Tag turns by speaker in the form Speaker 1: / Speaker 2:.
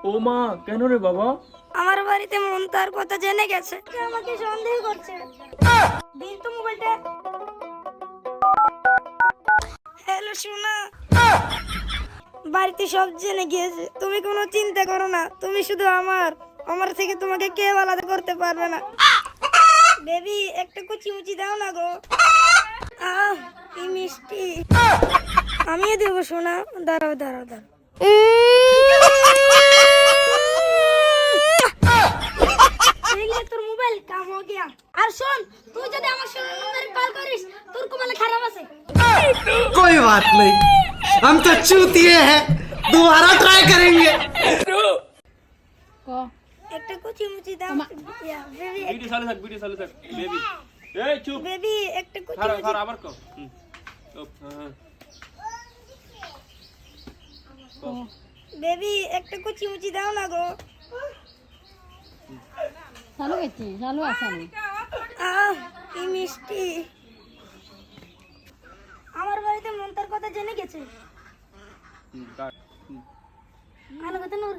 Speaker 1: ও মা, কেন রে বাবা?
Speaker 2: আমার বাড়িতে মন তার কথা জেনে গেছে, আমাকে সন্দেহ করছে। দিন তো মোবাইলটা। হ্যালো সোনা, বাড়িতে সব জেনে গিয়েছে। তুমি কোনো চিন্তা করো না, তুমি শুধু আমার থেকে তোমাকে কেউ আলাদা করতে পারবে না। বেবি একটা কুচি মুচি দাও না গো। আহ কি মিষ্টি। আমিও দেবো সোনা, দাঁড়াও দাঁড়াও দাঁড়াও। দেখলে তোর মোবাইল কাম হয়ে গিয়া। আর শোন, তুই যদি আমার সোনার নম্বরে কল করিস, তোর কপালে খারাপ আছে।
Speaker 3: कोई बात नहीं, हम तो चूतिए हैं, दोबारा ट्राई करेंगे।
Speaker 2: একটা কুচি মুচি দাও। বেবি
Speaker 1: ভিডিও চালু থাক, ভিডিও চালু থাক। বেবি, এই চুপ।
Speaker 2: বেবি একটা কুচি
Speaker 1: খারাপ
Speaker 2: মুচি।
Speaker 1: খারাপ আবার কো। চুপ, হ্যাঁ।
Speaker 2: বেবি একটা কুচি মুচি দাও না গো।
Speaker 4: চালু গেছে, চালু আছে আমি।
Speaker 2: আহ কি মিষ্টি। আমার বাড়িতে মন তার কথা জেনে গেছে।
Speaker 1: হুম, কাট।
Speaker 2: ভালো কথা না ওর